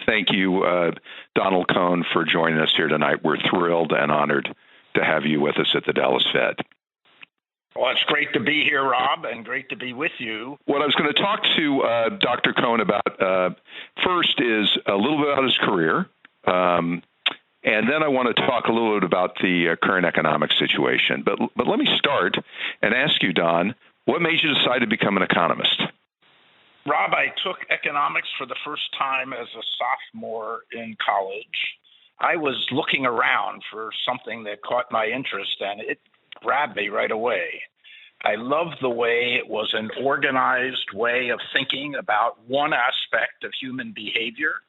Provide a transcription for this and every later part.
Thank you, Donald Kohn, for joining us here tonight. We're thrilled and honored to have you with us at the Dallas Fed. Well, it's great to be here, Rob, and great to be with you. What I was going to talk to Dr. Kohn about first is a little bit about his career, and then I want to talk a little bit about the current economic situation. But let me start and ask you, Don, what made you decide to become an economist? Rob, I took economics for the first time as a sophomore in college. I was looking around for something that caught my interest, and it grabbed me right away. I loved the way it was an organized way of thinking about one aspect of human behavior,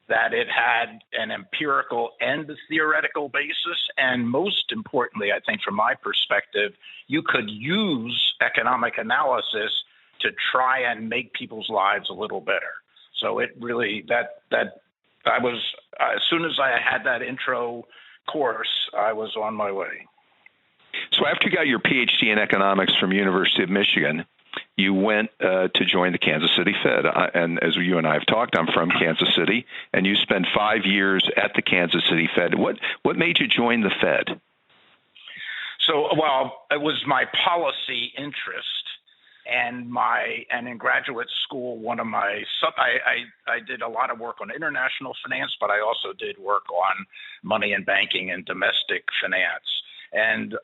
that it had an empirical and a theoretical basis, and most importantly, I think from my perspective, you could use economic analysis to try and make people's lives a little better. So it really, I was, as soon as I had that intro course, I was on my way. So after you got your PhD in economics from University of Michigan, you went to join the Kansas City Fed. And as you and I have talked, I'm from Kansas City, and you spent 5 years at the Kansas City Fed. What made you join the Fed? So, well, it was my policy interest. And in graduate school, I did a lot of work on international finance, but I also did work on money and banking and domestic finance. And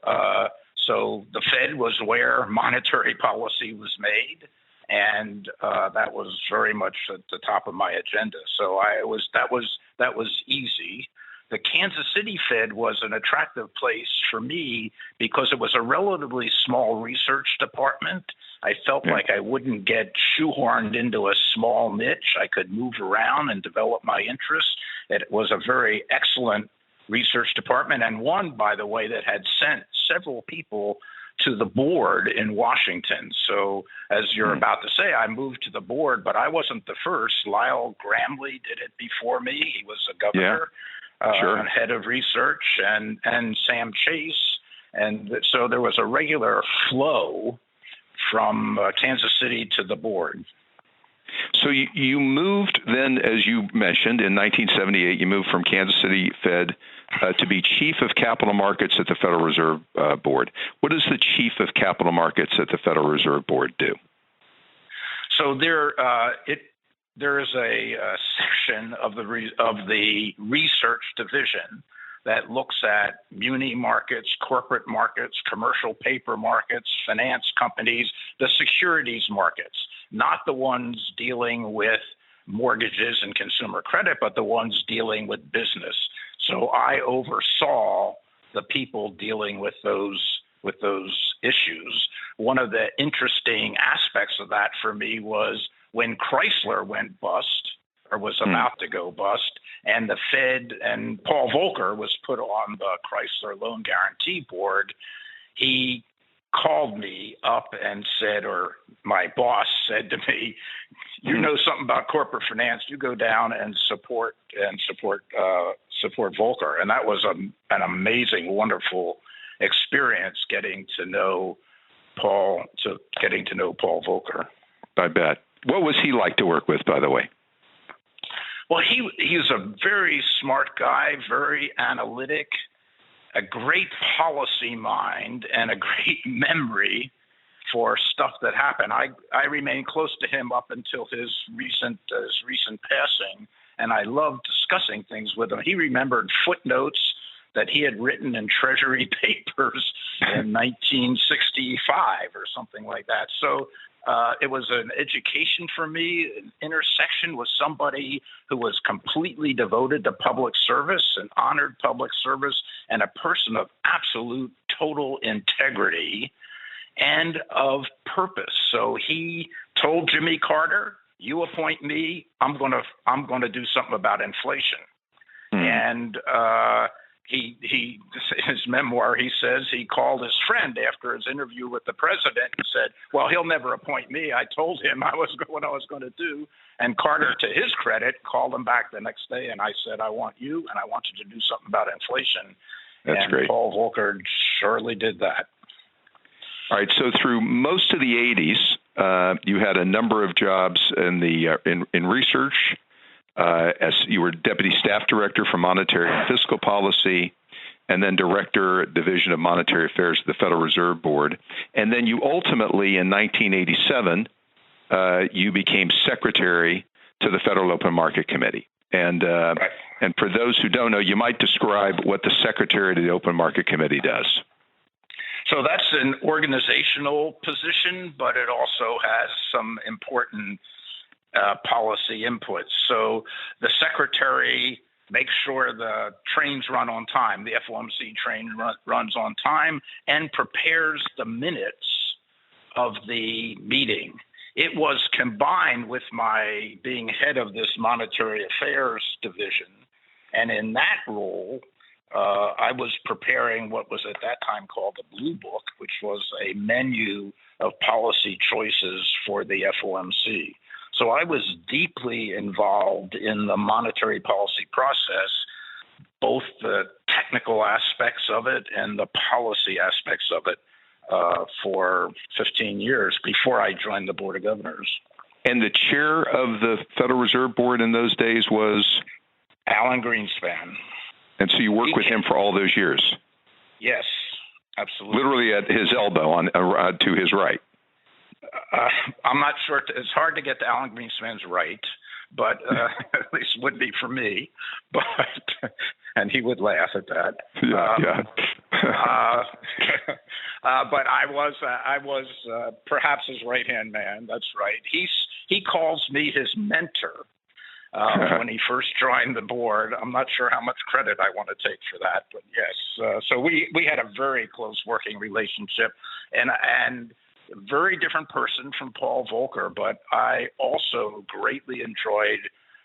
so the Fed was where monetary policy was made, and that was very much at the top of my agenda. So that was easy. The Kansas City Fed was an attractive place for me because it was a relatively small research department. I felt like I wouldn't get shoehorned into a small niche. I could move around and develop my interests. It was a very excellent research department, and one, by the way, that had sent several people to the board in Washington. So as you're about to say, I moved to the board, but I wasn't the first. Lyle Gramley did it before me. He was a governor. And head of research, and Sam Chase. And so there was a regular flow from Kansas City to the board. So you moved then, as you mentioned, in 1978, you moved from Kansas City Fed to be Chief of Capital Markets at the Federal Reserve Board. What does the Chief of Capital Markets at the Federal Reserve Board do? So there is a section of the research division that looks at muni markets, corporate markets, commercial paper markets, finance companies, the securities markets, not the ones dealing with mortgages and consumer credit, but the ones dealing with business. So I oversaw the people dealing with those issues. One of the interesting aspects of that for me was when Chrysler went bust, or was about to go bust, and the Fed and Paul Volcker was put on the Chrysler Loan Guarantee Board, he called me up and said, or my boss said to me, you know something about corporate finance, you go down and support Volcker. And that was an amazing, wonderful experience getting to know Paul Volcker. I bet. What was he like to work with, by the way? Well, he's a very smart guy, very analytic, a great policy mind, and a great memory for stuff that happened. I remained close to him up until his recent passing, and I loved discussing things with him. He remembered footnotes that he had written in Treasury papers in 1965 or something like that. So it was an education for me, an intersection with somebody who was completely devoted to public service and honored public service, and a person of absolute total integrity and of purpose. So he told Jimmy Carter, you appoint me, I'm going to do something about inflation. And his memoir, he says he called his friend after his interview with the president and said, well, he'll never appoint me. I told him what I was going to do. And Carter, to his credit, called him back the next day, and I said, I want you, and I want you to do something about inflation. That's great. Paul Volcker surely did that. All right. So through most of the 80s, you had a number of jobs in research, as you were Deputy Staff Director for Monetary and Fiscal Policy, and then Director, Division of Monetary Affairs at the Federal Reserve Board. And then you ultimately, in 1987, you became Secretary to the Federal Open Market Committee. And right. And for those who don't know, you might describe what the Secretary to the Open Market Committee does. So that's an organizational position, but it also has some important policy inputs. So the Secretary makes sure the trains run on time, the FOMC train runs on time, and prepares the minutes of the meeting. It was combined with my being head of this Monetary Affairs division. And in that role, I was preparing what was at that time called the Blue Book, which was a menu of policy choices for the FOMC. So I was deeply involved in the monetary policy process, both the technical aspects of it and the policy aspects of it, for 15 years before I joined the Board of Governors. And the chair of the Federal Reserve Board in those days was? Alan Greenspan. And so you worked with him for all those years? Yes, absolutely. Literally at his elbow, to his right? I'm not sure. It's hard to get to Alan Greenspan's right, but at least it would be for me. But and he would laugh at that. Yeah. But I was perhaps his right-hand man. That's right. He calls me his mentor when he first joined the board. I'm not sure how much credit I want to take for that, but yes. So we had a very close working relationship, and very different person from Paul Volcker, but I also greatly enjoyed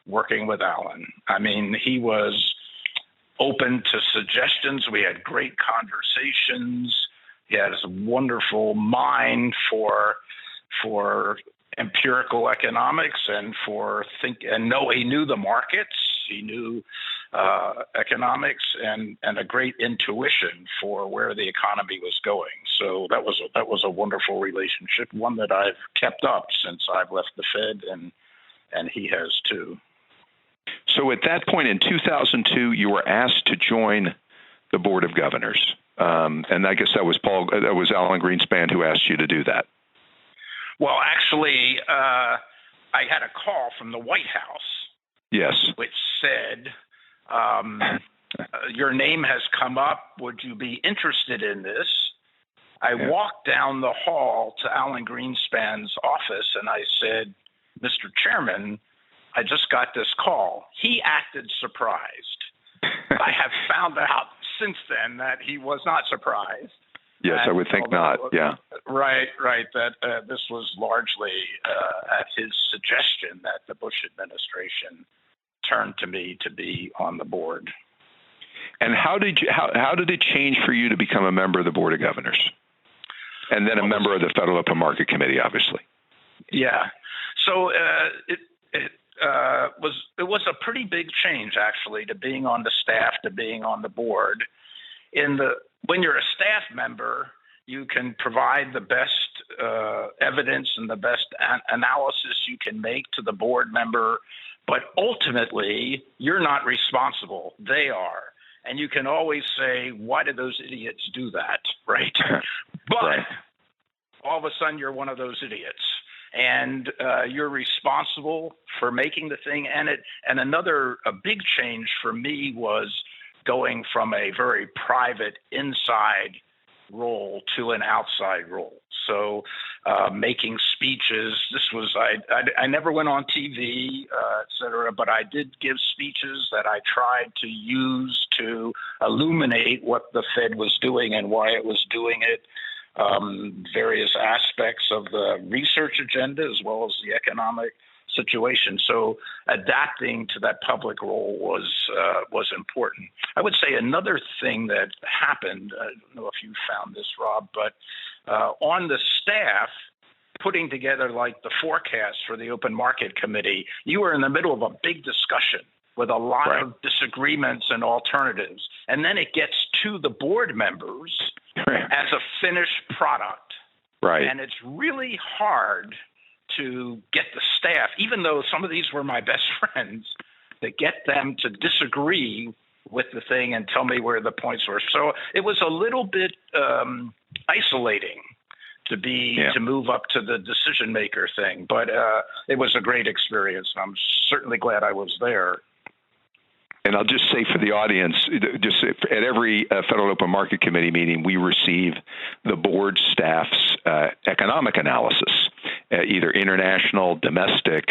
working with Alan. I mean, he was open to suggestions. We had great conversations. He had a wonderful mind for empirical economics and he knew the markets. He knew economics and a great intuition for where the economy was going. So that was a wonderful relationship, one that I've kept up since I've left the Fed, and he has too. So at that point in 2002, you were asked to join the Board of Governors, and I guess that was Alan Greenspan who asked you to do that. Well, actually, I had a call from the White House. Yes. Which said, your name has come up. Would you be interested in this? I walked down the hall to Alan Greenspan's office and I said, Mr. Chairman, I just got this call. He acted surprised. I have found out since then that he was not surprised. Yes, I would think not. Yeah. Right. That this was largely at his suggestion that the Bush administration turned to me to be on the board. And how did it change for you to become a member of the Board of Governors, and then a member of the Federal Open Market Committee, obviously? Yeah. So it was a pretty big change, actually, to being on the staff to being on the board. When you're a staff member, you can provide the best evidence and the best analysis you can make to the board member, but ultimately, you're not responsible. They are. And you can always say, why did those idiots do that, right? But right. All of a sudden, you're one of those idiots. And you're responsible for making the thing. And a big change for me was going from a very private inside role to an outside role. So making speeches, I never went on TV, et cetera, but I did give speeches that I tried to use to illuminate what the Fed was doing and why it was doing it. Various aspects of the research agenda as well as the economic situation. So adapting to that public role was important. I would say another thing that happened, I don't know if you found this, Rob, but on the staff, putting together like the forecast for the Open Market Committee, you were in the middle of a big discussion with a lot right. of disagreements and alternatives. And then it gets to the board members right. as a finished product. Right. And it's really hard to get the staff, even though some of these were my best friends, to get them to disagree with the thing and tell me where the points were. So it was a little bit isolating to move up to the decision maker thing, but it was a great experience. And I'm certainly glad I was there. And I'll just say for the audience, just at every Federal Open Market Committee meeting, we receive the board staff's economic analysis, either international, domestic,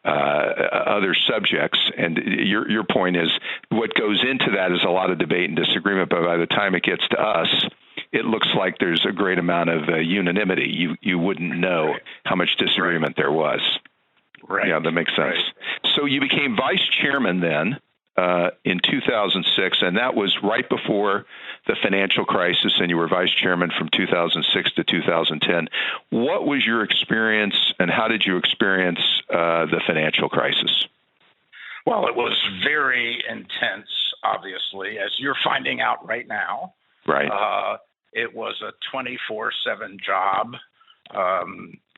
other subjects. And your point is what goes into that is a lot of debate and disagreement, but by the time it gets to us, it looks like there's a great amount of unanimity. You wouldn't know how much disagreement there was. Right. Yeah, that makes sense. Right. So you became vice chairman then in 2006, and that was right before the financial crisis, and you were vice chairman from 2006 to 2010. What was your experience, and how did you experience the financial crisis? Well, it was very intense, obviously, as you're finding out right now. Right. It was a 24/7 job.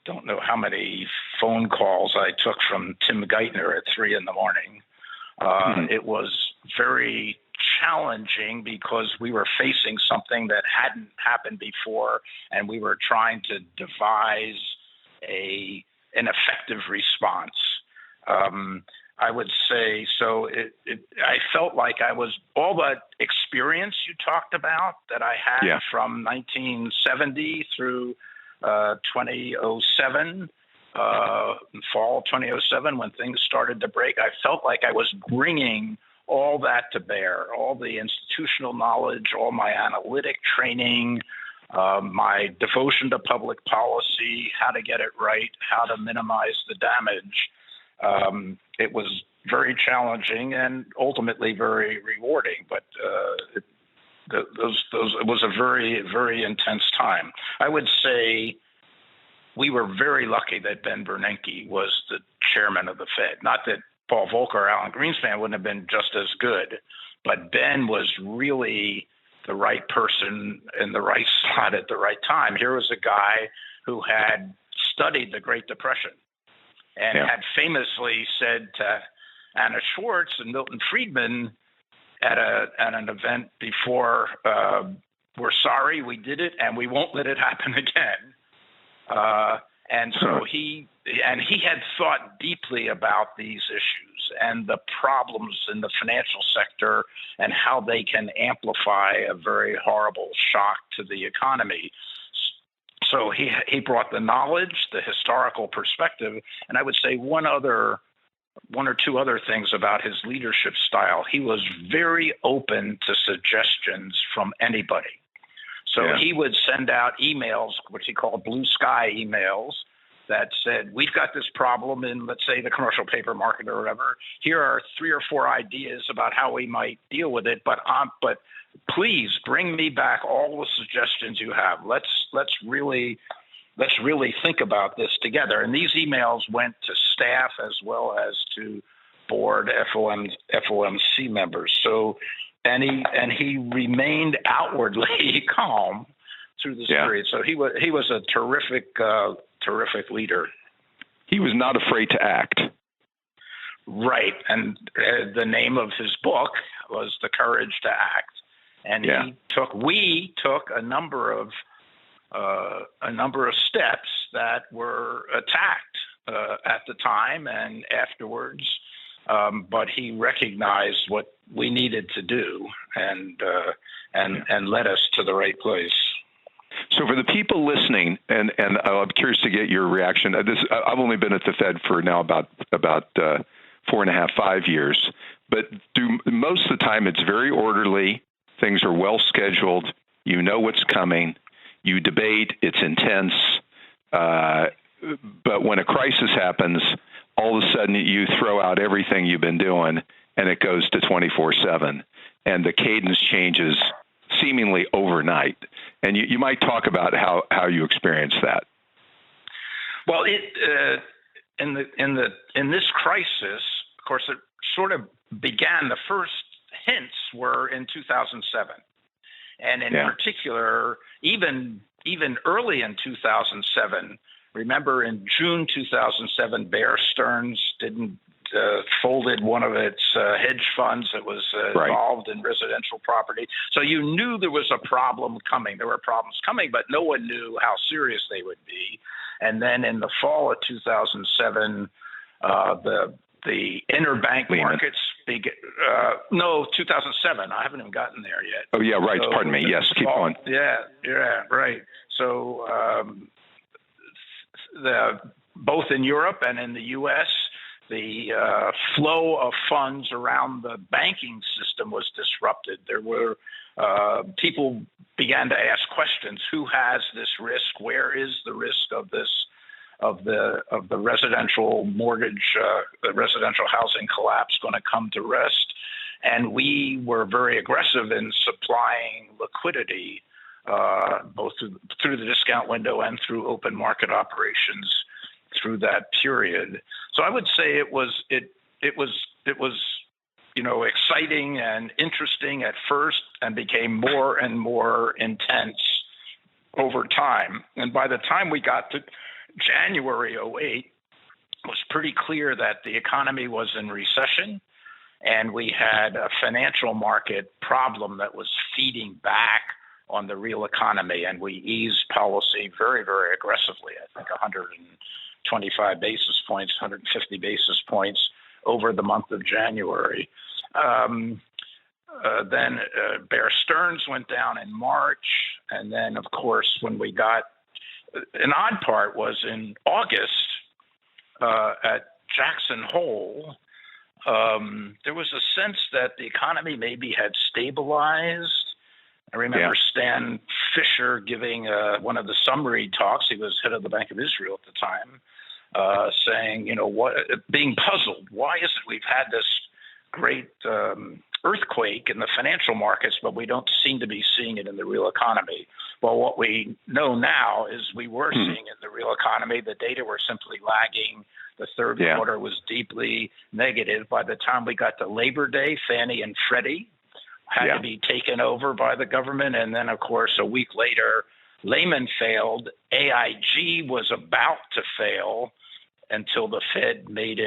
Don't know how many phone calls I took from Tim Geithner at 3 a.m. It was very challenging because we were facing something that hadn't happened before, and we were trying to devise an effective response. I would say so. I felt like I was all that experience you talked about that I had from 1970 through 2007. Fall 2007, when things started to break, I felt like I was bringing all that to bear, all the institutional knowledge, all my analytic training, my devotion to public policy, how to get it right, how to minimize the damage. It was very challenging and ultimately very rewarding, but it was a very, very intense time. I would say we were very lucky that Ben Bernanke was the chairman of the Fed. Not that Paul Volcker or Alan Greenspan wouldn't have been just as good, but Ben was really the right person in the right slot at the right time. Here was a guy who had studied the Great Depression and had famously said to Anna Schwartz and Milton Friedman at an event before, "We're sorry we did it, and we won't let it happen again." And so he had thought deeply about these issues and the problems in the financial sector and how they can amplify a very horrible shock to the economy. So he brought the knowledge, the historical perspective, and I would say one or two other things about his leadership style. He was very open to suggestions from anybody. So he would send out emails, which he called blue sky emails, that said, "We've got this problem in, let's say, the commercial paper market or whatever. Here are 3 or 4 ideas about how we might deal with it, but please bring me back all the suggestions you have. Let's really think about this together." And these emails went to staff as well as to board FOMC members. So. And he remained outwardly calm through this period. So he was a terrific leader. He was not afraid to act. Right, and the name of his book was "The Courage to Act." And we took a number of steps that were attacked at the time and afterwards. But he recognized what we needed to do and led us to the right place. So for the people listening, and I'm curious to get your reaction. I've only been at the Fed for now about 4.5, 5 years, but most of the time it's very orderly. Things are well scheduled. You know what's coming. You debate. It's intense. But when a crisis happens, all of a sudden you throw out everything you've been doing and it goes to 24/7, and the cadence changes seemingly overnight. And you might talk about how you experience that. Well, in this crisis, of course, it sort of began. The first hints were in 2007, and in particular, even early in 2007. Remember, in June 2007, Bear Stearns didn't folded one of its hedge funds that was involved in residential property. So you knew there was a problem coming. There were problems coming, but no one knew how serious they would be. And then in the fall of 2007, the interbank markets 2007. I haven't even gotten there yet. Oh, yeah, right. So, pardon me. Yes, keep on. Yeah, right. So both in Europe and in the U.S., the flow of funds around the banking system was disrupted. There were people began to ask questions: who has this risk? Where is the risk of this? Of the residential mortgage, the residential housing collapse going to come to rest? And we were very aggressive in supplying liquidity, both through the discount window and through open market operations through that period. So I would say it was exciting and interesting at first, and became more and more intense over time. And by the time we got to January 2008, it was pretty clear that the economy was in recession, and we had a financial market problem that was feeding back on the real economy, and we eased policy very, very aggressively. I think 125 basis points, 150 basis points over the month of January. Then Bear Stearns went down in March, and then, of course, when we got an odd part was in August at Jackson Hole, there was a sense that the economy maybe had stabilized. I remember Stan Fisher giving one of the summary talks. He was head of the Bank of Israel at the time, saying, being puzzled. Why is it we've had this great earthquake in the financial markets, but we don't seem to be seeing it in the real economy? Well, what we know now is we were seeing it in the real economy. The data were simply lagging. The third quarter was deeply negative. By the time we got to Labor Day, Fannie and Freddie had to be taken over by the government. And then, of course, a week later, Lehman failed. AIG was about to fail until the Fed made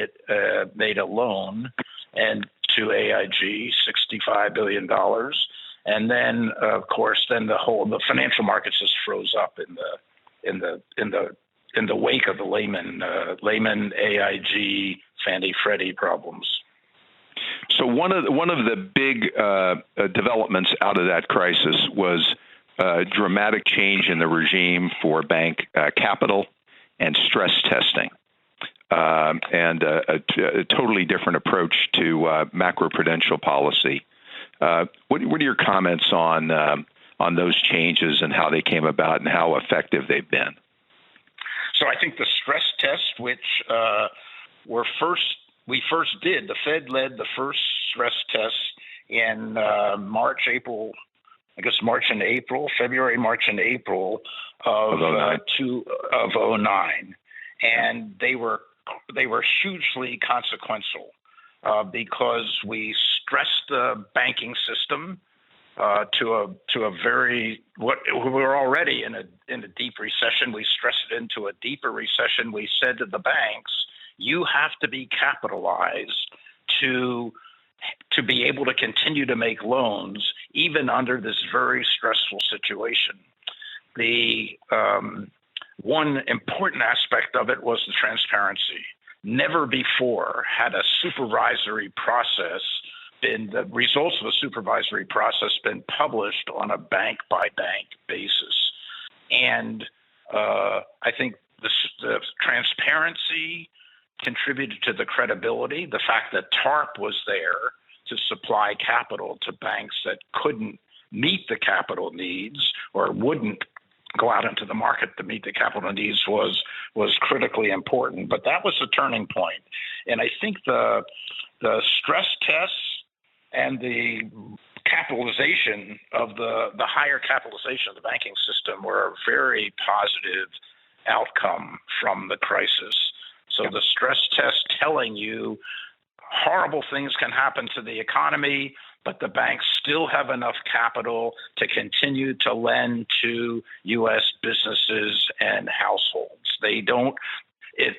a loan and to AIG, $65 billion. And then, of course, the financial markets just froze up in the wake of the Lehman, AIG, Fannie, Freddie problems. So one of the big developments out of that crisis was a dramatic change in the regime for bank capital and stress testing, and a totally different approach to macroprudential policy. What are your comments on those changes and how they came about and how effective they've been? So I think the stress tests, which we first did, the Fed led the first stress tests in February, March, and April of 2009, and they were hugely consequential. Because we stressed the banking system to a very we were already in a deep recession. We stressed it into a deeper recession. We said to the banks, you have to be capitalized to be able to continue to make loans even under this very stressful situation. The one important aspect of it was the transparency. Never before had a supervisory process the results of a supervisory process been published on a bank-by-bank basis. And I think the transparency contributed to the credibility, the fact that TARP was there to supply capital to banks that couldn't meet the capital needs or wouldn't go out into the market to meet the capital needs was critically important. But that was the turning point. And I think the stress tests and the capitalization of the higher capitalization of the banking system were a very positive outcome from the crisis. So the stress test telling you horrible things can happen to the economy, but the banks still have enough capital to continue to lend to U.S. businesses and households. They don't,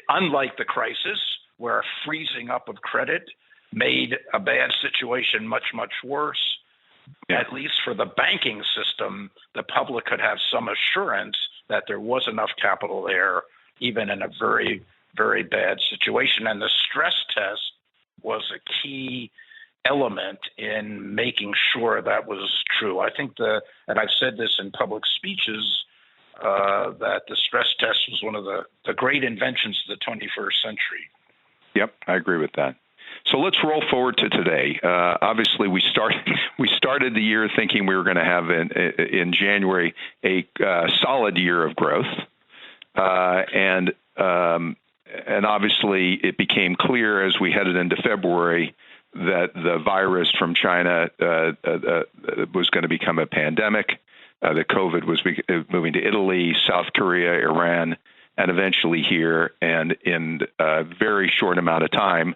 unlike the crisis, where a freezing up of credit made a bad situation much, much worse. Yeah. At least for the banking system, the public could have some assurance that there was enough capital there, even in a very, very bad situation. And the stress test was a key element in making sure that was true. I think and I've said this in public speeches, that the stress test was one of the great inventions of the 21st century. Yep, I agree with that. So let's roll forward to today. Obviously, we started the year thinking we were going to have in January a solid year of growth, and obviously it became clear as we headed into February that the virus from China was going to become a pandemic. That COVID was moving to Italy, South Korea, Iran, and eventually here. And in a very short amount of time,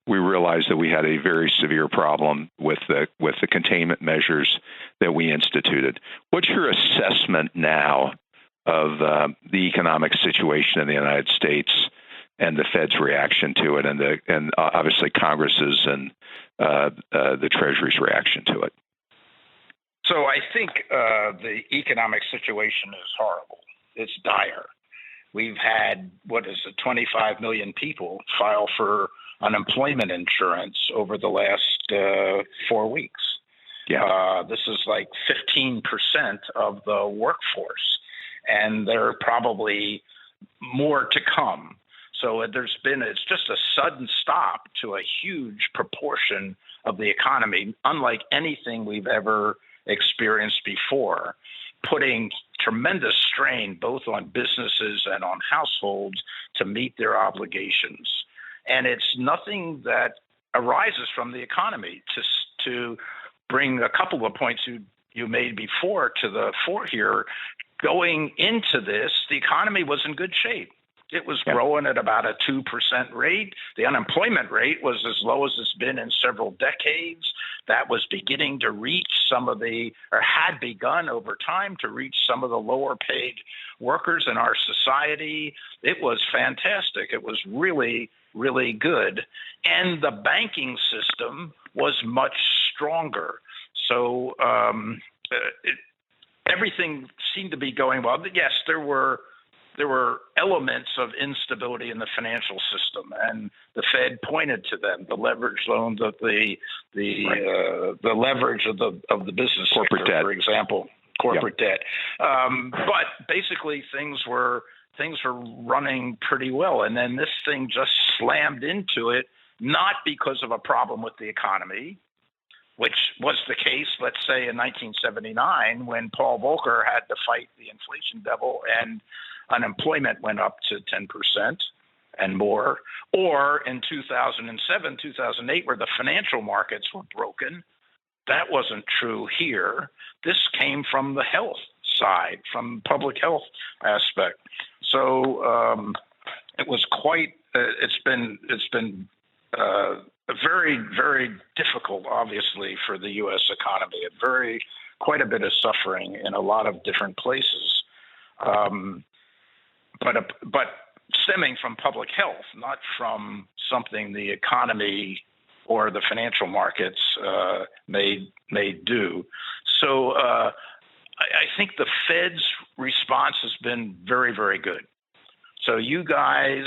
we realized that we had a very severe problem with the containment measures that we instituted. What's your assessment now of the economic situation in the United States and the Fed's reaction to it, and obviously Congress's and the Treasury's reaction to it? So I think the economic situation is horrible. It's dire. We've had, 25 million people file for unemployment insurance over the last 4 weeks. Yeah. This is like 15% of the workforce, and there are probably more to come. So it's just a sudden stop to a huge proportion of the economy, unlike anything we've ever experienced before, putting tremendous strain both on businesses and on households to meet their obligations. And it's nothing that arises from the economy. To bring a couple of points you made before to the fore here, going into this, the economy was in good shape. It was growing at about a 2% rate. The unemployment rate was as low as it's been in several decades. That was beginning to reach had begun over time to reach some of the lower paid workers in our society. It was fantastic. It was really, really good. And the banking system was much stronger. So everything seemed to be going well. Yes, there were elements of instability in the financial system, and the Fed pointed to them: the leverage loans of the leverage of the business corporate sector, debt, for example, corporate debt. But basically, things were running pretty well, and then this thing just slammed into it, not because of a problem with the economy, which was the case, let's say, in 1979 when Paul Volcker had to fight the inflation devil and unemployment went up to 10% and more, or in 2007, 2008, where the financial markets were broken. That wasn't true here. This came from the health side, from public health aspect. So it was quite. It's been very, very difficult, obviously, for the U.S. economy. Quite a bit of suffering in a lot of different places. But stemming from public health, not from something the economy or the financial markets may do. So I think the Fed's response has been very, very good. So you guys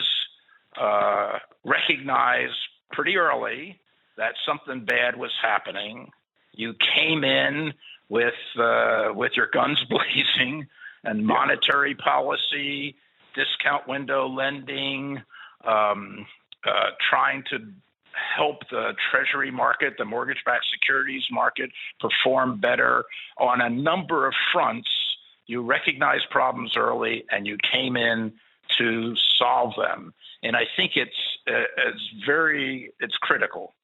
recognized pretty early that something bad was happening. You came in with your guns blazing and monetary policy, discount window lending, trying to help the Treasury market, the mortgage-backed securities market, perform better on a number of fronts. You recognized problems early, and you came in to solve them. And I think it's critical.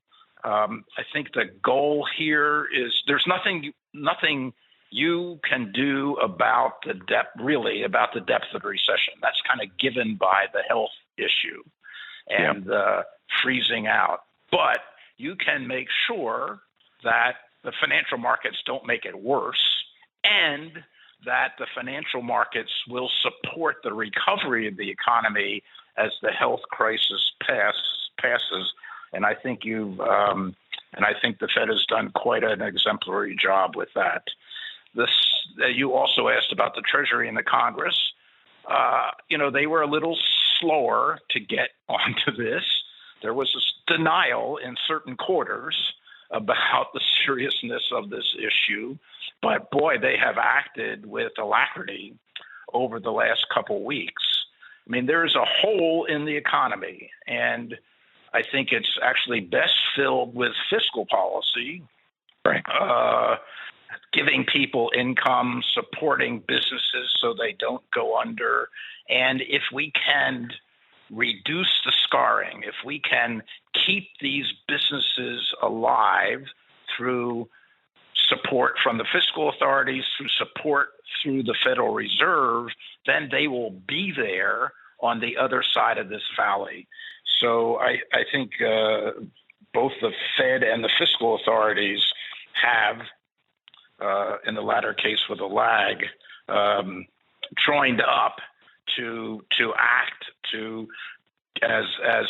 I think the goal here is there's nothing you can do about the depth of the recession. That's kind of given by the health issue and freezing out. But you can make sure that the financial markets don't make it worse, and that the financial markets will support the recovery of the economy as the health crisis passes. And I think I think the Fed has done quite an exemplary job with that. You also asked about the Treasury and the Congress. They were a little slower to get onto this. There was a denial in certain quarters about the seriousness of this issue, but boy, they have acted with alacrity over the last couple weeks. I mean, there's a hole in the economy, and I think it's actually best filled with fiscal policy, right? Giving people income, supporting businesses so they don't go under. And if we can reduce the scarring, if we can keep these businesses alive through support from the fiscal authorities, through support through the Federal Reserve, then they will be there on the other side of this valley. So I think both the Fed and the fiscal authorities have, in the latter case with a lag, joined up to act to, as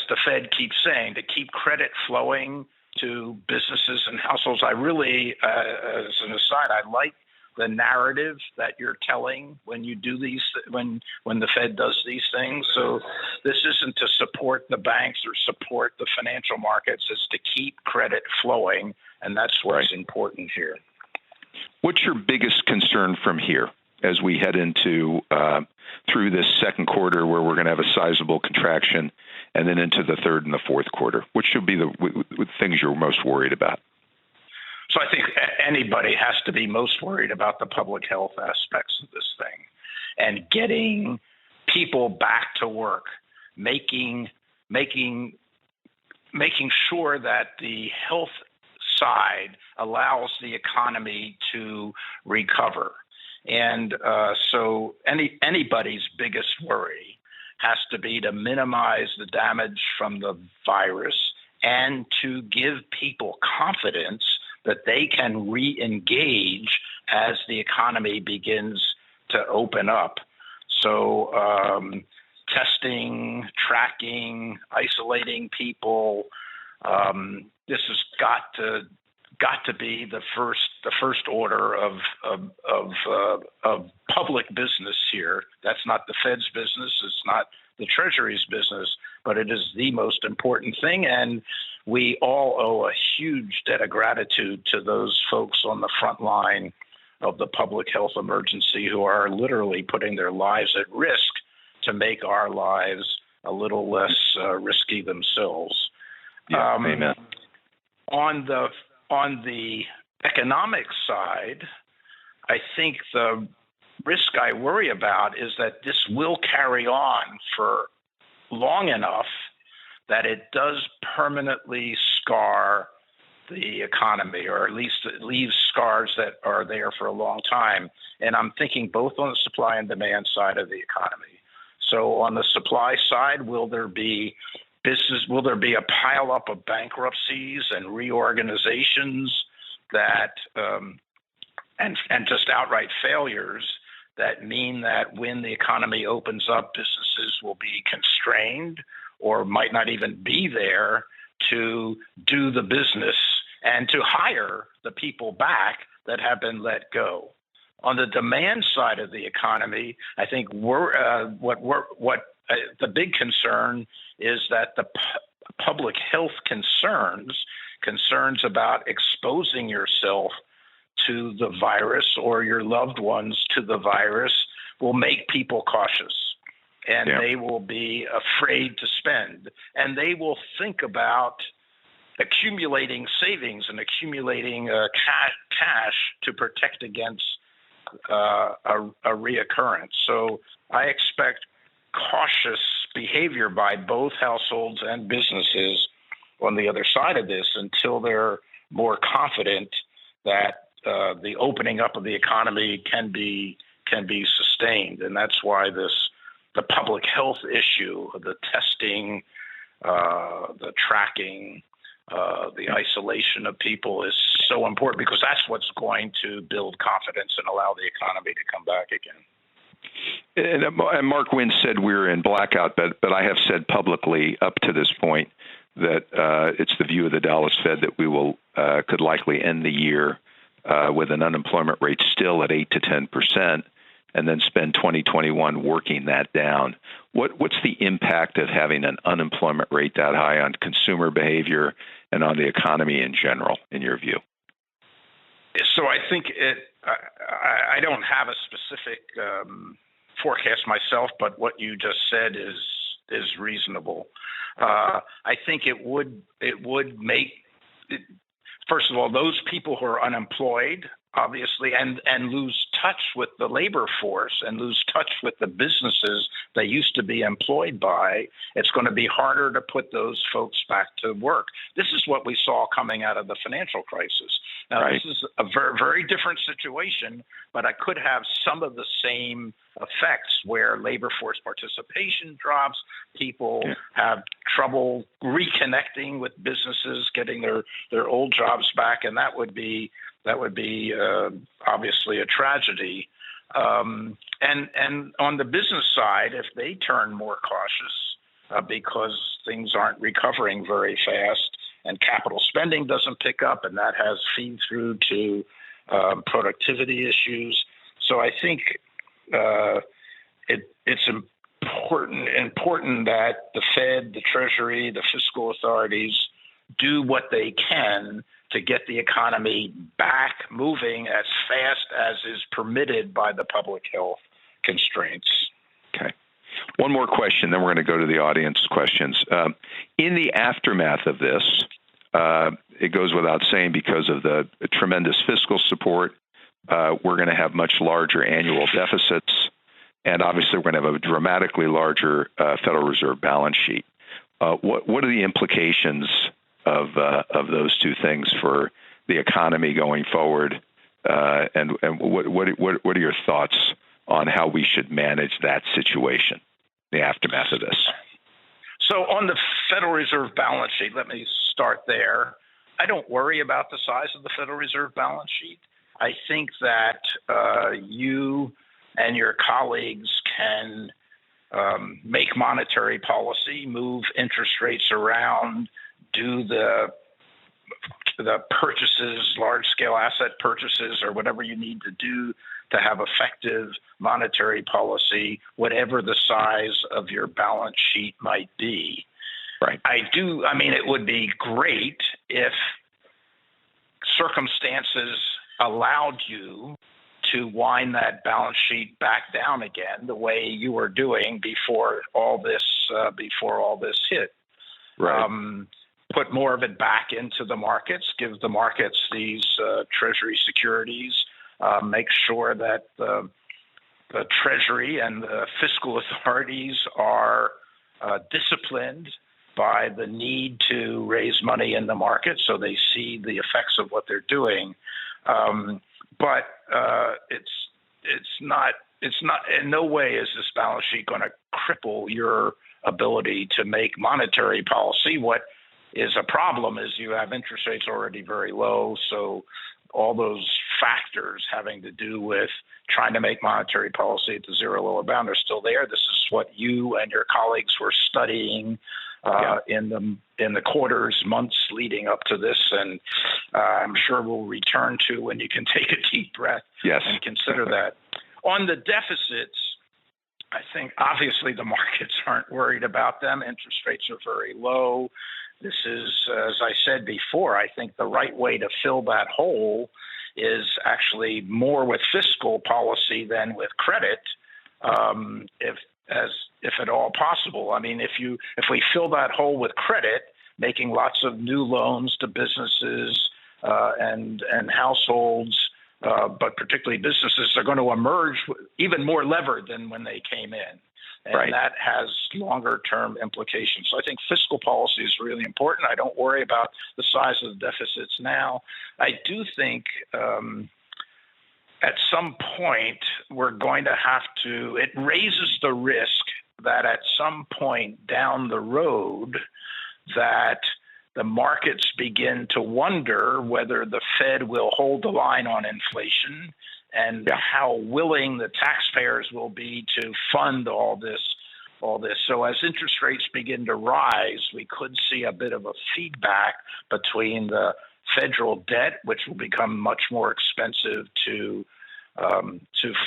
the Fed keeps saying, to keep credit flowing to businesses and households. I really, as an aside, I like the narrative that you're telling when you do these, when the Fed does these things. So this isn't to support the banks or support the financial markets. It's to keep credit flowing, and that's what's important here. What's your biggest concern from here as we head into through this second quarter, where we're going to have a sizable contraction, and then into the third and the fourth quarter? What should be the things you're most worried about? So I think anybody has to be most worried about the public health aspects of this thing, and getting people back to work, making sure that the health side allows the economy to recover. And so anybody's biggest worry has to be to minimize the damage from the virus and to give people confidence that they can re-engage as the economy begins to open up. So testing, tracking, isolating people, this has got to be the first order of public business here. That's not the Fed's business. It's not the Treasury's business, but it is the most important thing. And we all owe a huge debt of gratitude to those folks on the front line of the public health emergency who are literally putting their lives at risk to make our lives a little less risky themselves. Yeah, amen. On the economic side, I think the risk I worry about is that this will carry on for long enough that it does permanently scar the economy, or at least it leaves scars that are there for a long time. And I'm thinking both on the supply and demand side of the economy. So on the supply side, will there be a pileup of bankruptcies and reorganizations that and just outright failures that mean that when the economy opens up, businesses will be constrained or might not even be there to do the business and to hire the people back that have been let go? On the demand side of the economy, I think the big concern is that the public health concerns about exposing yourself to the virus or your loved ones to the virus will make people cautious, and they will be afraid to spend, and they will think about accumulating savings and accumulating cash to protect against a reoccurrence. So I expect cautious behavior by both households and businesses on the other side of this until they're more confident that the opening up of the economy can be sustained. And that's why the public health issue, the testing, the tracking, the isolation of people is so important, because that's what's going to build confidence and allow the economy to come back again. And Mark Wynn said we're in blackout, but I have said publicly up to this point that it's the view of the Dallas Fed that we will could likely end the year with an unemployment rate still at 8 to 10%, and then spend 2021 working that down. What's the impact of having an unemployment rate that high on consumer behavior and on the economy in general, in your view? So I think I don't have a specific forecast myself, but what you just said is reasonable. I think it would make it, first of all, those people who are unemployed, obviously, and lose touch with the labor force and lose touch with the businesses they used to be employed by, it's going to be harder to put those folks back to work. This is what we saw coming out of the financial crisis. Now, right. This is a very, very different situation, but I could have some of the same effects where labor force participation drops, people have trouble reconnecting with businesses, getting their old jobs back, and that would be obviously a tragedy. And on the business side, if they turn more cautious because things aren't recovering very fast and capital spending doesn't pick up, and that has feed through to productivity issues. So I think it's important that the Fed, the Treasury, the fiscal authorities do what they can to get the economy back moving as fast as is permitted by the public health constraints. Okay. One more question, then we're going to go to the audience questions. In the aftermath of this, it goes without saying, because of the tremendous fiscal support, we're going to have much larger annual deficits, and obviously we're going to have a dramatically larger Federal Reserve balance sheet. What are the implications of those two things for the economy going forward, and what are your thoughts on how we should manage that situation, the aftermath of this? So on the Federal Reserve balance sheet, let me start there. I don't worry about the size of the Federal Reserve balance sheet. I think that you and your colleagues can make monetary policy, move interest rates around, do the purchases, large-scale asset purchases, or whatever you need to do to have effective monetary policy, whatever the size of your balance sheet might be. Right. I mean, it would be great if circumstances allowed you to wind that balance sheet back down again the way you were doing before all this hit. Right. Put more of it back into the markets, give the markets these Treasury securities, make sure that the Treasury and the fiscal authorities are disciplined by the need to raise money in the market so they see the effects of what they're doing. But it's not in no way is this balance sheet going to cripple your ability to make monetary policy. What is a problem is you have interest rates already very low, so all those factors having to do with trying to make monetary policy at the zero lower bound are still there. This is what you and your colleagues were studying in the quarters, months leading up to this, and I'm sure we'll return to when you can take a deep breath and consider that. On the deficits, I think obviously the markets aren't worried about them. Interest rates are very low. This is, as I said before, I think the right way to fill that hole is actually more with fiscal policy than with credit, if at all possible. I mean, if we fill that hole with credit, making lots of new loans to businesses and households, but particularly businesses, are going to emerge even more levered than when they came in. And that has longer-term implications. So I think fiscal policy is really important. I don't worry about the size of the deficits now. I do think at some point we're going to have to – it raises the risk that at some point down the road that the markets begin to wonder whether the Fed will hold the line on inflation and how willing the taxpayers will be to fund all this all this. So as interest rates begin to rise, we could see a bit of a feedback between the federal debt, which will become much more expensive to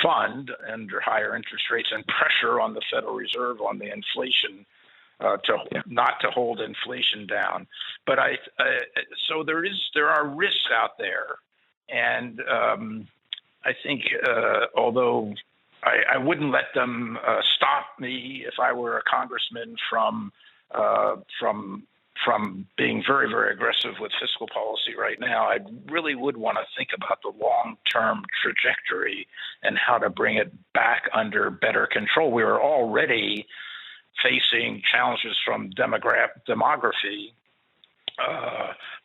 fund under higher interest rates, and pressure on the Federal Reserve on the inflation not to hold inflation down. But so there are risks out there, and I think although I wouldn't let them stop me if I were a congressman from being very, very aggressive with fiscal policy right now. I really would want to think about the long-term trajectory and how to bring it back under better control. We were already facing challenges from demography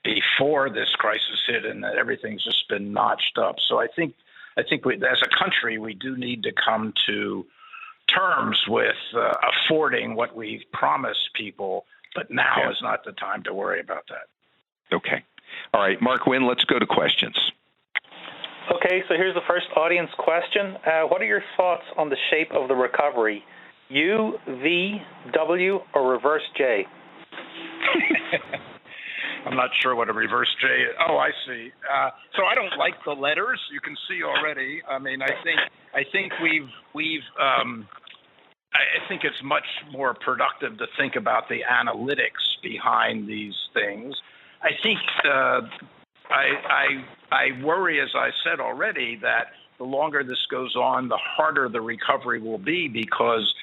before this crisis hit, and that everything's just been notched up. So I think we, as a country, we do need to come to terms with affording what we've promised people, but now is not the time to worry about that. Okay. All right, Mark Wynn, let's go to questions. Okay, so here's the first audience question. What are your thoughts on the shape of the recovery? U, V, W, or reverse J? I'm not sure what a reverse J is. Oh, I see. So I don't like the letters. You can see already. I mean, I think I think it's much more productive to think about the analytics behind these things. I think I worry, as I said already, that the longer this goes on, the harder the recovery will be, because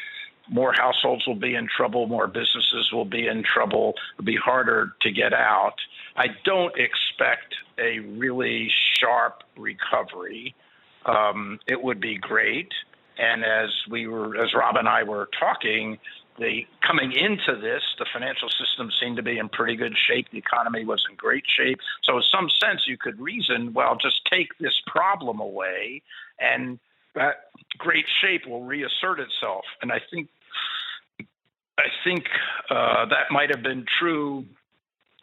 more households will be in trouble, more businesses will be in trouble, it'll be harder to get out. I don't expect a really sharp recovery. It would be great. And as Rob and I were talking, coming into this, the financial system seemed to be in pretty good shape. The economy was in great shape. So in some sense, you could reason, well, just take this problem away and that great shape will reassert itself. And I think that might have been true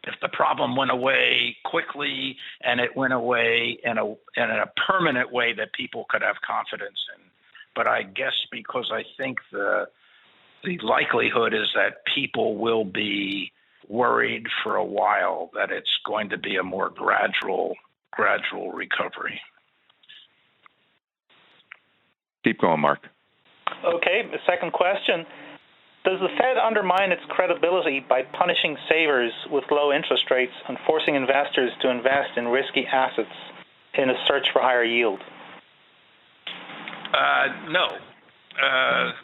if the problem went away quickly and it went away in a permanent way that people could have confidence in. But I guess because I think the likelihood is that people will be worried for a while, that it's going to be a more gradual recovery. Keep going, Mark. Okay, the second question. Does the Fed undermine its credibility by punishing savers with low interest rates and forcing investors to invest in risky assets in a search for higher yield? No.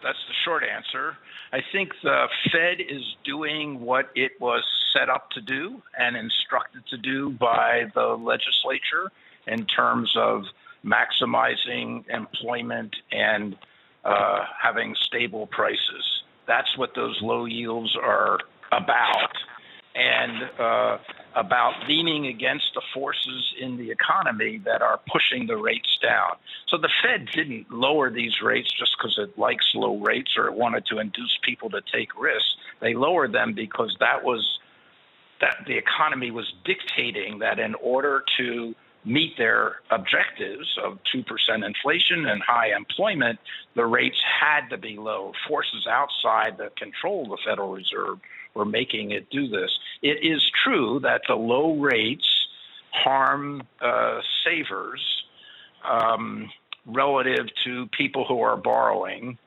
That's the short answer. I think the Fed is doing what it was set up to do and instructed to do by the legislature in terms of maximizing employment and having stable prices. That's what those low yields are about, and about leaning against the forces in the economy that are pushing the rates down. So the Fed didn't lower these rates just because it likes low rates or it wanted to induce people to take risks. They lowered them because that the economy was dictating that in order to meet their objectives of 2% inflation and high employment, the rates had to be low. Forces outside the control of the Federal Reserve were making it do this. It is true that the low rates harm savers relative to people who are borrowing.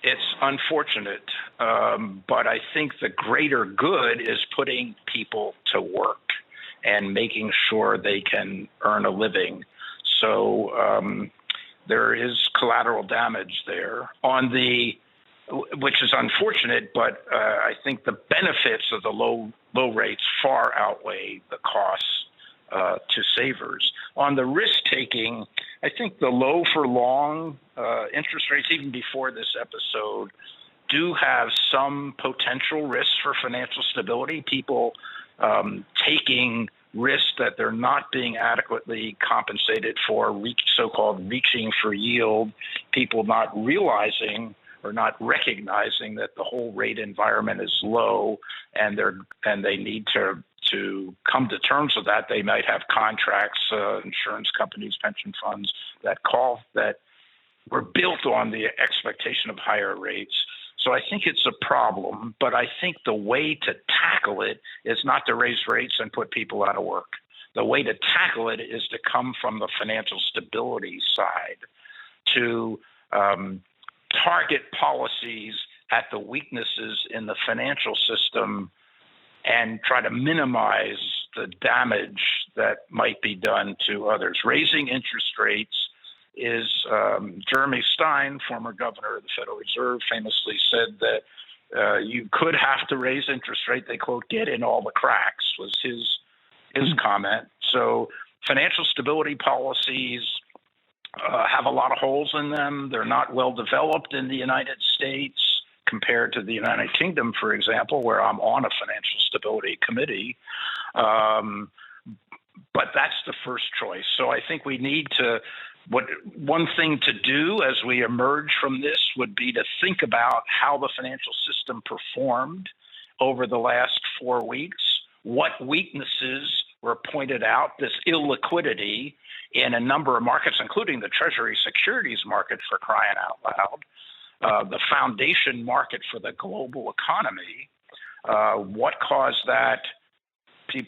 It's unfortunate, but I think the greater good is putting people to work and making sure they can earn a living. So there is collateral damage there which is unfortunate, but I think the benefits of the low rates far outweigh the costs to savers. On the risk-taking, I think the low for long interest rates, even before this episode, do have some potential risks for financial stability. People taking risks that they're not being adequately compensated for, so-called reaching for yield, people not realizing or not recognizing that the whole rate environment is low, and they need to come to terms with that. They might have contracts, insurance companies, pension funds that were built on the expectation of higher rates. So I think it's a problem, but I think the way to tackle it is not to raise rates and put people out of work. The way to tackle it is to come from the financial stability side, to target policies at the weaknesses in the financial system and try to minimize the damage that might be done to others. Raising interest rates is, Jeremy Stein, former governor of the Federal Reserve, famously said that you could have to raise interest rate. They, quote, get in all the cracks, was his comment. So financial stability policies have a lot of holes in them. They're not well developed in the United States compared to the United Kingdom, for example, where I'm on a financial stability committee. But that's the first choice. So I think we need to, one thing to do as we emerge from this would be to think about how the financial system performed over the last 4 weeks, what weaknesses were pointed out, this illiquidity in a number of markets, including the Treasury securities market, for crying out loud, the foundation market for the global economy. What caused that?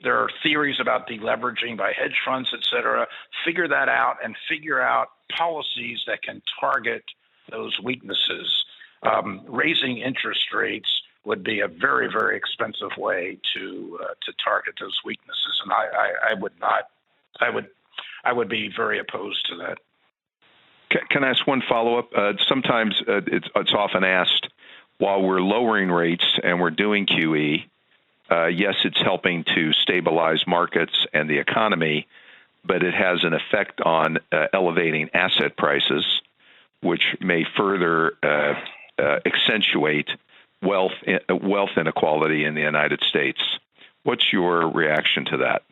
There are theories about deleveraging by hedge funds, et cetera. Figure that out and figure out policies that can target those weaknesses. Raising interest rates would be a very, very expensive way to target those weaknesses, and I would be very opposed to that. Can I ask one follow-up? Sometimes it's often asked, while we're lowering rates and we're doing QE, yes, it's helping to stabilize markets and the economy, but it has an effect on elevating asset prices, which may further accentuate wealth inequality in the United States. What's your reaction to that?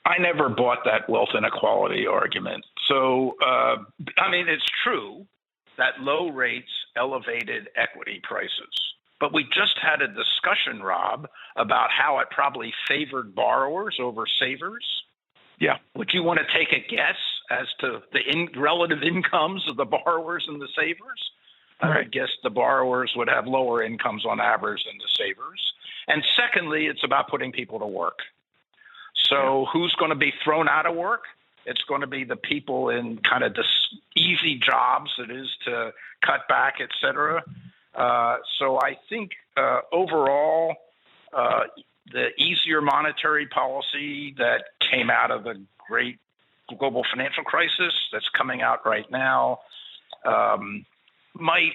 I never bought that wealth inequality argument. So, it's true that low rates elevated equity prices. But we just had a discussion, Rob, about how it probably favored borrowers over savers. Yeah. Would you want to take a guess as to the relative incomes of the borrowers and the savers? Right. I would guess the borrowers would have lower incomes on average than the savers. And secondly, it's about putting people to work. So who's going to be thrown out of work? It's going to be the people in kind of the easy jobs it is to cut back, et cetera. So I think overall, the easier monetary policy that came out of the great global financial crisis that's coming out right now might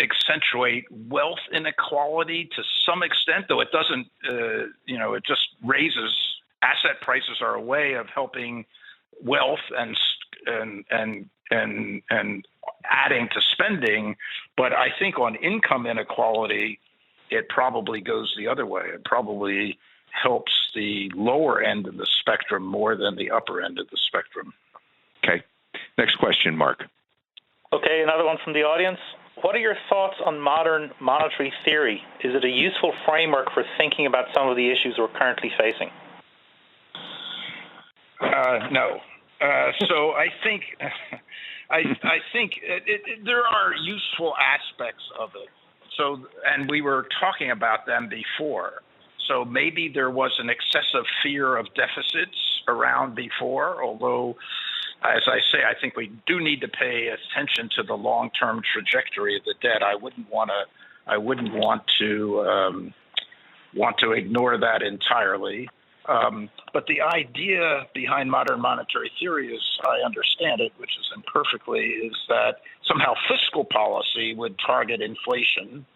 accentuate wealth inequality to some extent, though it doesn't, it just raises asset prices are a way of helping wealth and adding to spending. But I think on income inequality, it probably goes the other way. It probably helps the lower end of the spectrum more than the upper end of the spectrum. Okay. Next question, Mark. Okay, another one from the audience. What are your thoughts on modern monetary theory? Is it a useful framework for thinking about some of the issues we're currently facing? No. So I think there are useful aspects of it. So, and we were talking about them before. So maybe there was an excessive fear of deficits around before, although, as I say, I think we do need to pay attention to the long-term trajectory of the debt. I wouldn't want to ignore that entirely. But the idea behind modern monetary theory, as I understand it, which is imperfectly, is that somehow fiscal policy would target inflation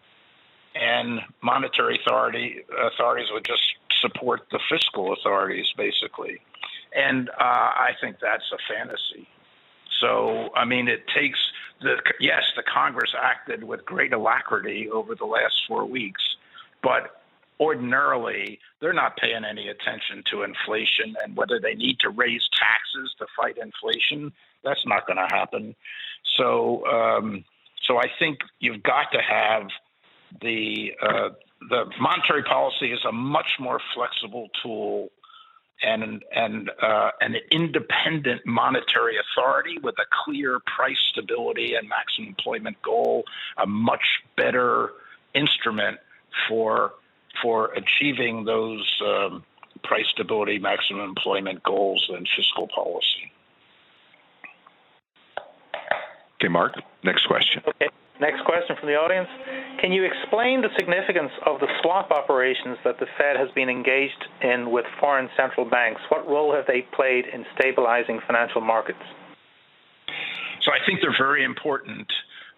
and monetary authorities would just support the fiscal authorities, basically. And I think that's a fantasy. So, it takes the Congress acted with great alacrity over the last 4 weeks, but ordinarily, they're not paying any attention to inflation and whether they need to raise taxes to fight inflation. That's not going to happen. So I think you've got to have the monetary policy is a much more flexible tool and an independent monetary authority with a clear price stability and maximum employment goal, a much better instrument for achieving those price stability, maximum employment goals than fiscal policy. Okay, Mark, next question. Okay, next question from the audience. Can you explain the significance of the swap operations that the Fed has been engaged in with foreign central banks? What role have they played in stabilizing financial markets? So I think they're very important.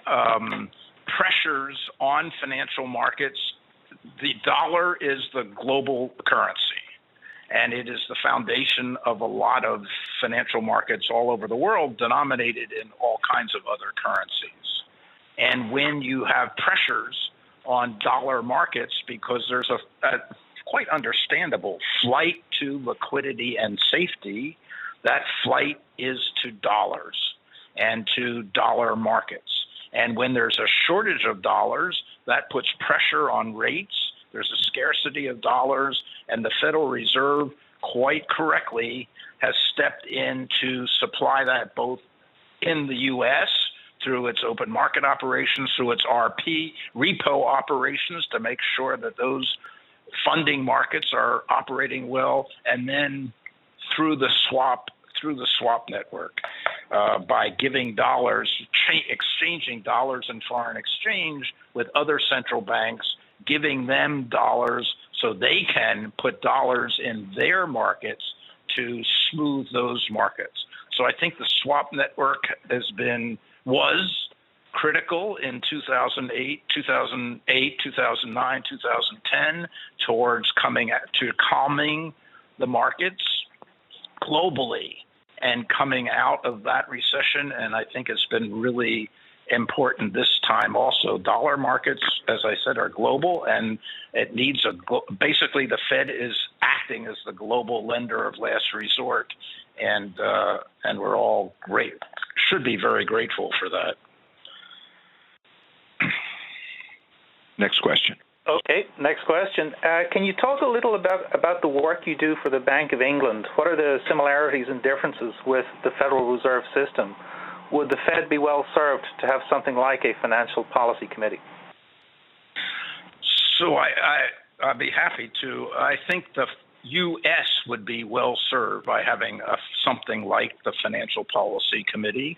Pressures on financial markets. The dollar is the global currency, and it is the foundation of a lot of financial markets all over the world, denominated in all kinds of other currencies. And when you have pressures on dollar markets, because there's a quite understandable flight to liquidity and safety, that flight is to dollars and to dollar markets. And when there's a shortage of dollars, that puts pressure on rates. There's a scarcity of dollars, and the Federal Reserve, quite correctly, has stepped in to supply that both in the U.S. through its open market operations, through its repo operations to make sure that those funding markets are operating well, and then through the swap network by giving dollars, exchanging dollars in foreign exchange with other central banks, giving them dollars so they can put dollars in their markets to smooth those markets. So I think the swap network was critical in 2008, 2009, 2010 towards calming the markets globally and coming out of that recession. And I think it's been really important this time also. Dollar markets, as I said, are global, and it needs basically the Fed is acting as the global lender of last resort, and we're all should be very grateful for that. Next question. Okay, next question. Can you talk a little about the work you do for the Bank of England? What are the similarities and differences with the Federal Reserve System? Would the Fed be well served to have something like a financial policy committee? So I'd be happy to. I think the U.S. would be well served by having something like the Financial Policy Committee.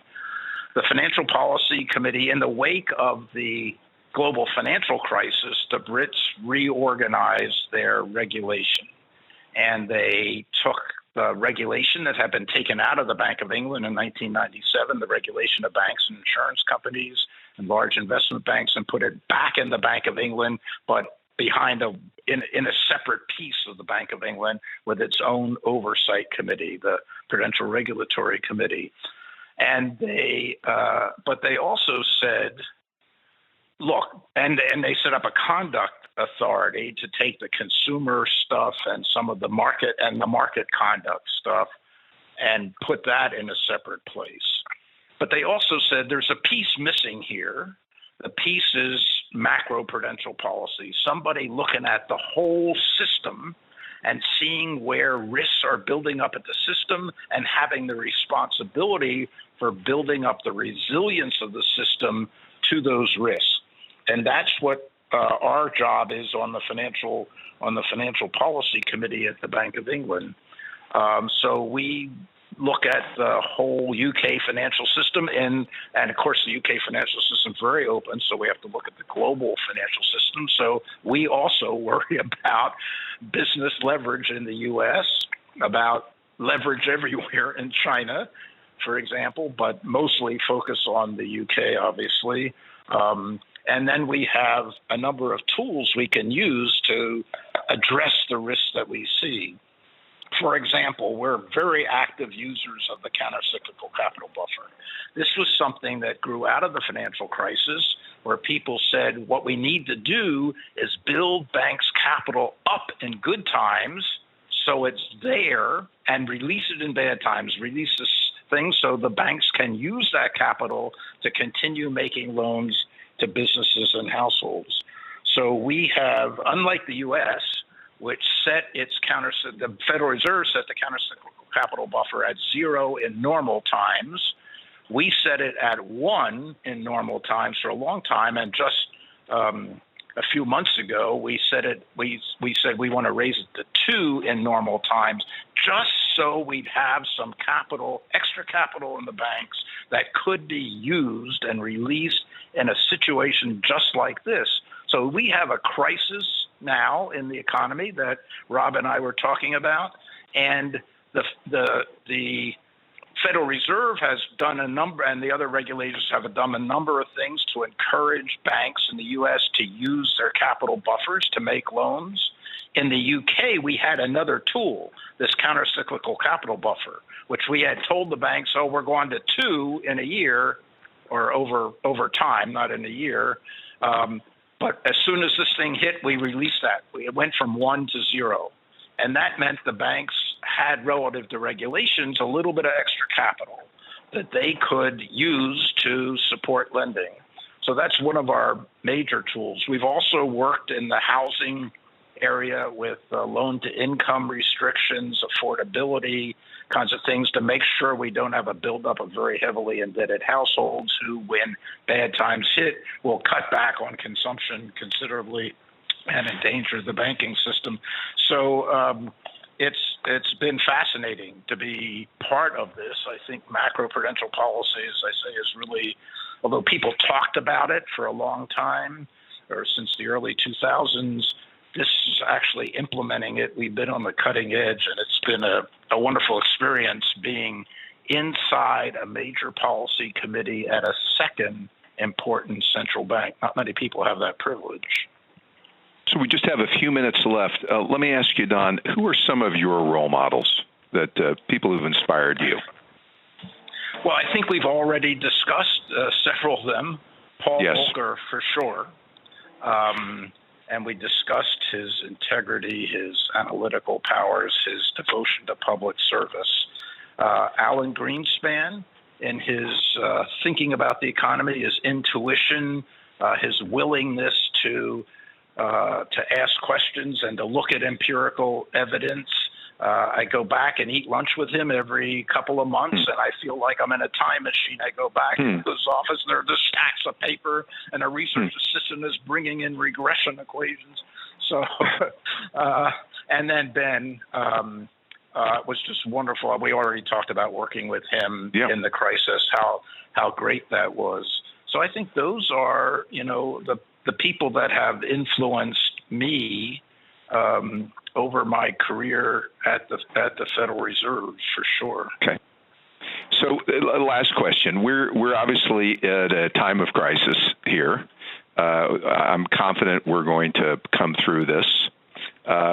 The Financial Policy Committee, in the wake of the global financial crisis, the Brits reorganized their regulation, and they took the regulation that had been taken out of the Bank of England in 1997, the regulation of banks and insurance companies and large investment banks, and put it back in the Bank of England, but behind in a separate piece of the Bank of England with its own oversight committee, the Prudential Regulatory Committee. And but they also said, look, and they set up a conduct authority to take the consumer stuff and some of the market conduct stuff and put that in a separate place. But they also said there's a piece missing here. The piece is macroprudential policy, somebody looking at the whole system and seeing where risks are building up at the system and having the responsibility for building up the resilience of the system to those risks. And that's what our job is on the Financial Policy Committee at the Bank of England. So we look at the whole UK financial system, and of course the UK financial system is very open, so we have to look at the global financial system. So we also worry about business leverage in the US, about leverage everywhere in China, for example, but mostly focus on the UK, obviously. And then we have a number of tools we can use to address the risks that we see. For example, we're very active users of the countercyclical capital buffer. This was something that grew out of the financial crisis, where people said what we need to do is build banks' capital up in good times so it's there, and release it in bad times, release this thing so the banks can use that capital to continue making loans to businesses and households. So we have, unlike the U.S., which set the Federal Reserve set the countercyclical capital buffer at 0 in normal times. We set it at 1 in normal times for a long time, and just a few months ago, we said we want to raise it to 2 in normal times, just so we'd have some extra capital in the banks that could be used and released in a situation just like this. So we have a crisis now in the economy that Rob and I were talking about, and the Federal Reserve has done a number, and the other regulators have done a number of things to encourage banks in the U.S. to use their capital buffers to make loans. In the UK, we had another tool, this countercyclical capital buffer, which we had told the banks, we're going to 2 in a year, or over time, not in a year. But as soon as this thing hit, we released that. It went from 1 to 0. And that meant the banks had, relative to regulations, a little bit of extra capital that they could use to support lending. So that's one of our major tools. We've also worked in the housing area with loan-to-income restrictions, affordability, kinds of things to make sure we don't have a buildup of very heavily indebted households who, when bad times hit, will cut back on consumption considerably and endanger the banking system. So it's been fascinating to be part of this. I think macroprudential policy, as I say, is really, although people talked about it for a long time, or since the early 2000s, this is actually implementing it. We've been on the cutting edge, and it's been a wonderful experience being inside a major policy committee at a second important central bank. Not many people have that privilege. So we just have a few minutes left. Let me ask you, Don, who are some of your role models, that people who've inspired you? Well, I think we've already discussed several of them. Paul Volcker, for sure. And we discussed his integrity, his analytical powers, his devotion to public service. Alan Greenspan, in his thinking about the economy, his intuition, his willingness to ask questions and to look at empirical evidence. I go back and eat lunch with him every couple of months, and I feel like I'm in a time machine. I go back to his office, and there are just stacks of paper, and a research assistant is bringing in regression equations. So, and then Ben was just wonderful. We already talked about working with him in the crisis, how great that was. So I think those are, the people that have influenced me over my career at the Federal Reserve, for sure. Okay. So, last question. We're obviously at a time of crisis here. I'm confident we're going to come through this.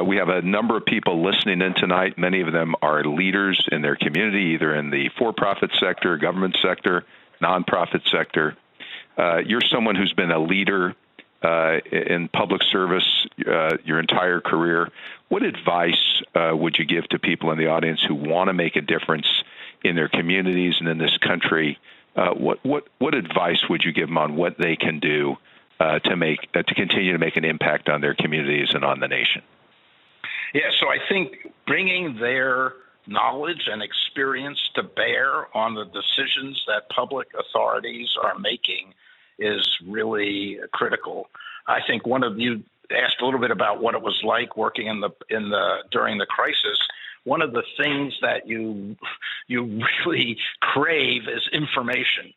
We have a number of people listening in tonight. Many of them are leaders in their community, either in the for-profit sector, government sector, nonprofit sector. You're someone who's been a leader in public service your entire career. What advice would you give to people in the audience who want to make a difference in their communities and in this country? What advice would you give them on what they can do to continue to make an impact on their communities and on the nation? Yeah, so I think bringing their knowledge and experience to bear on the decisions that public authorities are making is really critical. I think one of you asked a little bit about what it was like working during the crisis. One of the things that you really crave is information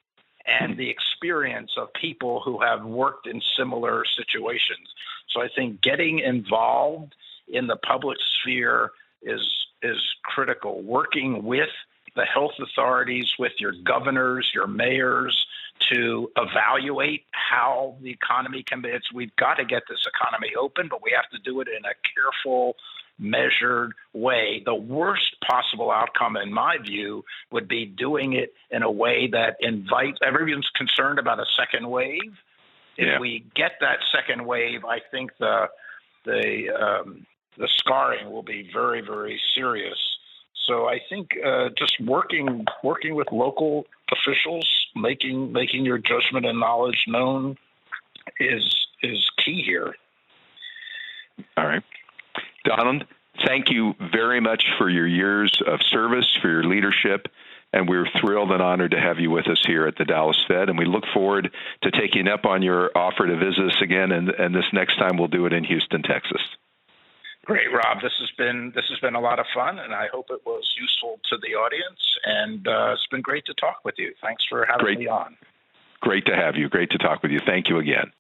and the experience of people who have worked in similar situations. So I think getting involved in the public sphere is critical. Working with the health authorities, with your governors, your mayors, to evaluate how the economy can be. We've got to get this economy open, but we have to do it in a careful, measured way. The worst possible outcome, in my view, would be doing it in a way that invites, everyone's concerned about a second wave. If we get that second wave, I think the scarring will be very, very serious. So I think just working with local officials, making your judgment and knowledge known is key here. All right. Donald, thank you very much for your years of service, for your leadership, and we're thrilled and honored to have you with us here at the Dallas Fed, and we look forward to taking up on your offer to visit us again, and this next time we'll do it in Houston, Texas. Great, Rob. This has been a lot of fun, and I hope it was useful to the audience, and it's been great to talk with you. Thanks for having me on. Great to have you. Great to talk with you. Thank you again.